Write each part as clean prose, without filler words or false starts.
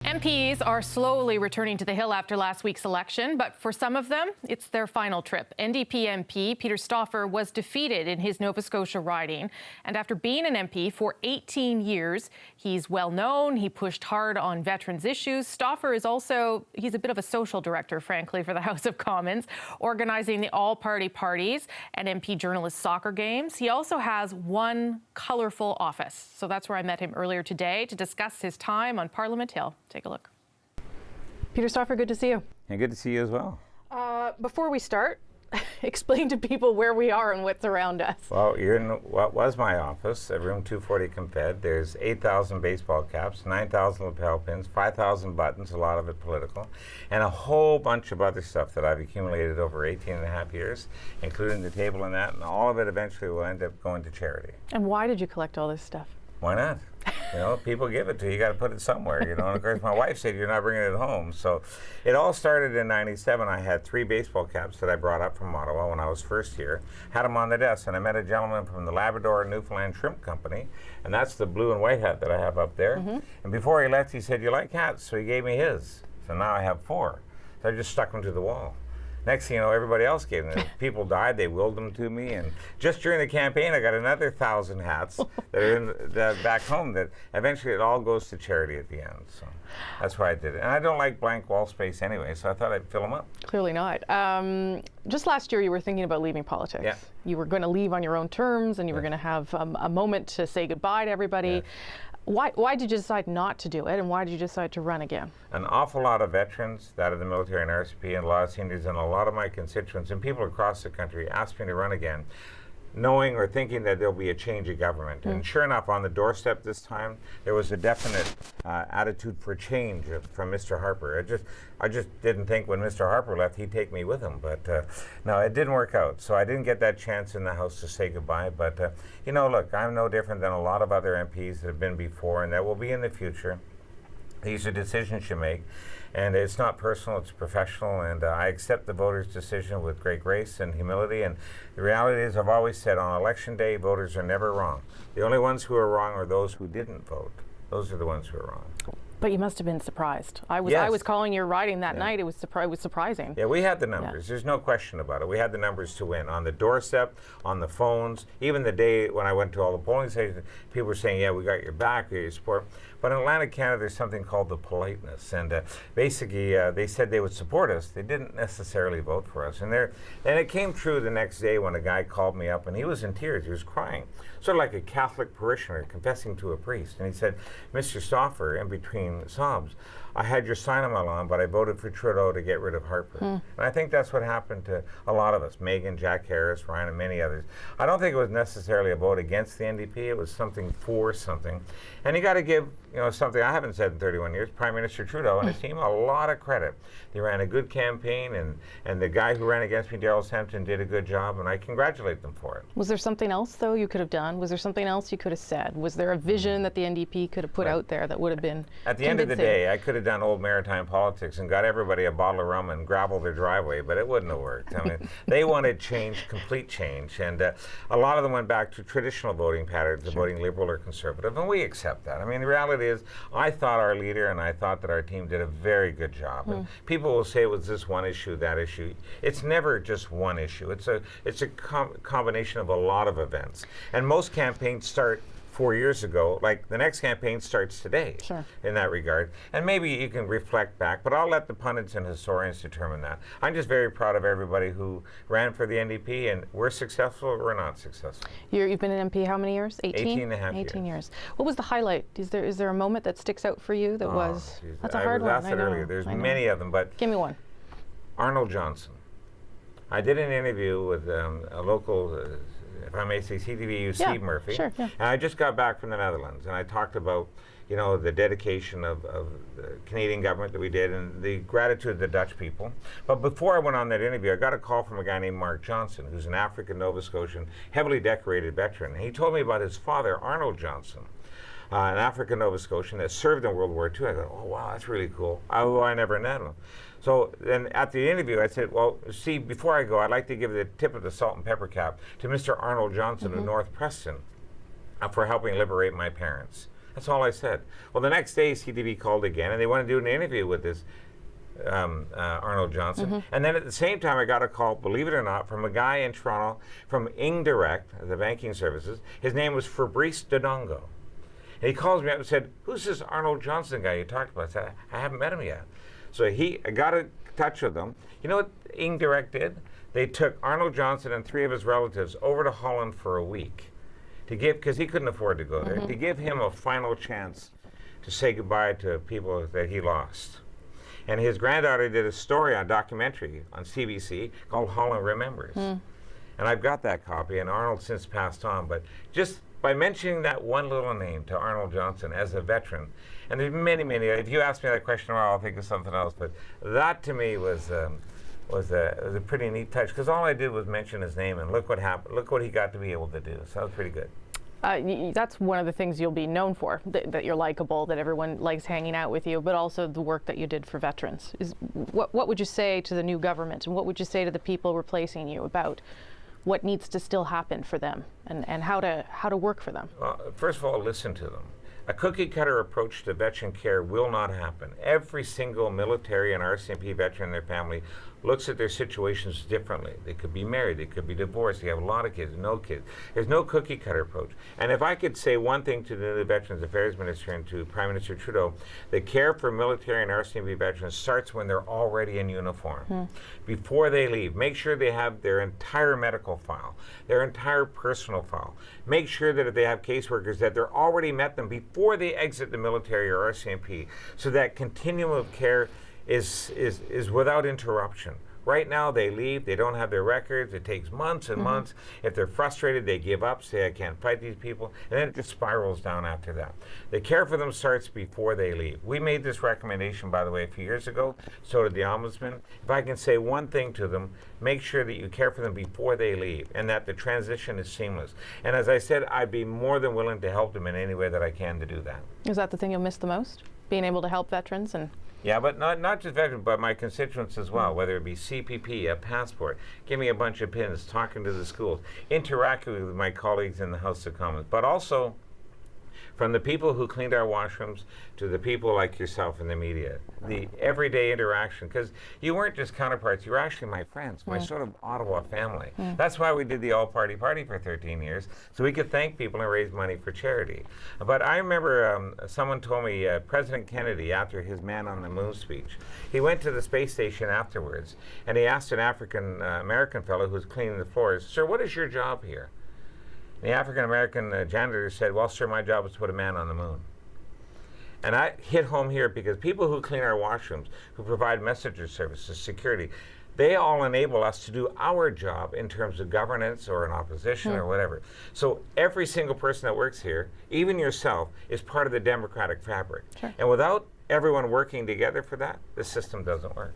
MPs are slowly returning to the Hill after last week's election, but for some of them, it's their final trip. NDP MP Peter Stoffer was defeated in his Nova Scotia riding, and after being an MP for 18 years, he's well known. He pushed hard on veterans' issues. Stoffer is also, he's a bit of a social director, frankly, for the House of Commons, organizing the all-party parties and MP journalist soccer games. He also has one colourful office. So that's where I met him earlier today to discuss his time on Parliament Hill. Take a look. Peter Stoffer, good to see you. And good to see you as well. Before we start, explain to people where we are and what's around us. Well, you're in what was my office, room 240 Comped. There's 8,000 baseball caps, 9,000 lapel pins, 5,000 buttons, a lot of it political, and a whole bunch of other stuff that I've accumulated over 18 and a half years, including the table and that, and all of it eventually will end up going to charity. And why did you collect all this stuff? Why not? You know, people give it to you. You got to put it somewhere, you know. And of course, my wife said, you're not bringing it home. So it all started in '97. I had 3 baseball caps that I brought up from Ottawa when I was first here. Had them on the desk, and I met a gentleman from the Labrador Newfoundland Shrimp Company, and that's the blue and white hat that I have up there. And before he left, he said, you like hats? So he gave me his. So now I have 4. So I just stuck them to the wall. Next thing you know, everybody else gave them. People died, they willed them to me, and just during the campaign, I got another 1,000 hats that are back home that eventually it all goes to charity at the end. So that's why I did it. And I don't like blank wall space anyway, so I thought I'd fill them up. Clearly not. Just last year, you were thinking about leaving politics. Yeah. You were going to leave on your own terms, and you were going to have a moment to say goodbye to everybody. Yeah. Why did you decide not to do it, and why did you decide to run again? An awful lot of veterans, that of the military and RCP, and a lot of seniors, and a lot of my constituents and people across the country asked me to run again, knowing or thinking that there'll be a change of government. And sure enough, on the doorstep this time, there was a definite attitude for change from Mr. Harper. I just didn't think when Mr. Harper left, he'd take me with him. But no, it didn't work out. So I didn't get that chance in the House to say goodbye. But, you know, look, I'm no different than a lot of other MPs that have been before and that will be in the future. These are decisions you make. And it's not personal, it's professional, and I accept the voters' decision with great grace and humility. And the reality is, I've always said, on election day, voters are never wrong. The only ones who are wrong are those who didn't vote. Those are the ones who are wrong. But you must have been surprised. I was calling your riding that night. It was surprising. Yeah, we had the numbers. There's no question about it. We had the numbers to win. On the doorstep, on the phones, even the day when I went to all the polling stations, people were saying, yeah, we got your back, we got your support. But in Atlantic Canada, there's something called the politeness. And basically, they said they would support us. They didn't necessarily vote for us. And it came true the next day when a guy called me up, and he was in tears. He was crying, sort of like a Catholic parishioner confessing to a priest. And he said, Mr. Stoffer, in between sobs, I had your sign on my lawn, but I voted for Trudeau to get rid of Harper. And I think that's what happened to a lot of us, Megan, Jack Harris, Ryan, and many others. I don't think it was necessarily a vote against the NDP. It was something for something. And you got to give, you know, something I haven't said in 31 years, Prime Minister Trudeau and his team a lot of credit. They ran a good campaign, and the guy who ran against me, Darrell Sampson, did a good job, and I congratulate them for it. Was there something else, though, you could have done? Was there something else you could have said? Was there a vision that the NDP could have put out there that would have been At the end of the day, I could have done old maritime politics and got everybody a bottle of rum and graveled their driveway, but it wouldn't have worked. I mean, they wanted change, complete change, and a lot of them went back to traditional voting patterns of voting Liberal or Conservative, and we accept that. I mean, the reality is, I thought our leader and I thought that our team did a very good job. And people will say it was this one issue, that issue. It's never just one issue. It's a combination of a lot of events. And most campaigns start 4 years ago, like the next campaign starts today in that regard. And maybe you can reflect back, but I'll let the pundits and historians determine that. I'm just very proud of everybody who ran for the NDP, and we're successful or we're not successful. You've been an MP how many years? 18 and a half 18 years. What was the highlight? Is there a moment that sticks out for you that was, geez, that's a hard one, I was asked it earlier. There's many of them, but give me one. Arnold Johnson. I did an interview with a local, if I may say, CTVU, Steve Murphy. Sure, yeah. And I just got back from the Netherlands, and I talked about, you know, the dedication of the Canadian government that we did and the gratitude of the Dutch people. But before I went on that interview, I got a call from a guy named Mark Johnson, who's an African Nova Scotian, heavily decorated veteran. And he told me about his father, Arnold Johnson, an African Nova Scotian that served in World War II. I go, oh, wow, that's really cool. I never met him. So then at the interview, I said, well, see, before I go, I'd like to give the tip of the salt and pepper cap to Mr. Arnold Johnson of North Preston for helping liberate my parents. That's all I said. Well, the next day, CTV called again, and they want to do an interview with this Arnold Johnson. And then at the same time, I got a call, believe it or not, from a guy in Toronto from Indirect, the banking services. His name was Fabrice Dodongo. And he calls me up and said, "Who's this Arnold Johnson guy you talked about?" I said, "I haven't met him yet." So I got in touch with them. You know what Indirect did? They took Arnold Johnson and 3 of his relatives over to Holland for a week to give, because he couldn't afford to go there, to give him a final chance to say goodbye to people that he lost. And his granddaughter did a documentary on CBC called Holland Remembers. And I've got that copy, and Arnold since passed on. But just by mentioning that one little name to Arnold Johnson as a veteran, and there's many, many, if you ask me that question tomorrow, I'll think of something else. But that to me was a pretty neat touch, because all I did was mention his name, and look what happened. Look what he got to be able to do. So that was pretty good. That's one of the things you'll be known for, that you're likable, that everyone likes hanging out with you, but also the work that you did for veterans. What would you say to the new government, and what would you say to the people replacing you about what needs to still happen for them, and how to work for them? Well, first of all, listen to them. A cookie-cutter approach to veteran care will not happen. Every single military and RCMP veteran and their family looks at their situations differently. They could be married, they could be divorced, they have a lot of kids, no kids. There's no cookie-cutter approach. And if I could say one thing to the new Veterans Affairs Minister and to Prime Minister Trudeau, the care for military and RCMP veterans starts when they're already in uniform. Before they leave, make sure they have their entire medical file, their entire personal file. Make sure that if they have caseworkers, that they're already met them before they exit the military or RCMP, so that continuum of care is without interruption. Right now, they leave, they don't have their records, it takes months and months. If they're frustrated, they give up, say, I can't fight these people, and then it just spirals down after that. The care for them starts before they leave. We made this recommendation, by the way, a few years ago, so did the Ombudsman. If I can say one thing to them, make sure that you care for them before they leave, and that the transition is seamless. And as I said, I'd be more than willing to help them in any way that I can to do that. Is that the thing you'll miss the most? Being able to help veterans? And yeah, but not just veterans, but my constituents as well, whether it be CPP, a passport, give me a bunch of pins, talking to the schools, interacting with my colleagues in the House of Commons, but also from the people who cleaned our washrooms to the people like yourself in the media, the everyday interaction, because you weren't just counterparts, you were actually my friends, my sort of Ottawa family. That's why we did the all-party party for 13 years, so we could thank people and raise money for charity. But I remember someone told me, President Kennedy, after his Man on the Moon speech, he went to the space station afterwards, and he asked an African-American fellow who was cleaning the floors, "Sir, what is your job here?" The African-American janitor said, "Well, sir, my job is to put a man on the moon." And I hit home here because people who clean our washrooms, who provide messenger services, security, they all enable us to do our job in terms of governance or in opposition or whatever. So every single person that works here, even yourself, is part of the democratic fabric. And without everyone working together for that, the system doesn't work.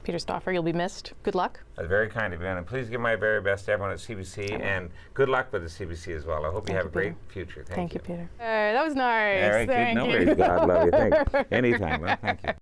Peter Stoffer, you'll be missed. Good luck. That's very kind of you, and please give my very best to everyone at CBC, and good luck with the CBC as well. I hope you have a great future. Thank you. Thank you, Peter. That was nice. All right, good. No worries. God love you. Thanks. Anytime. Well, thank you.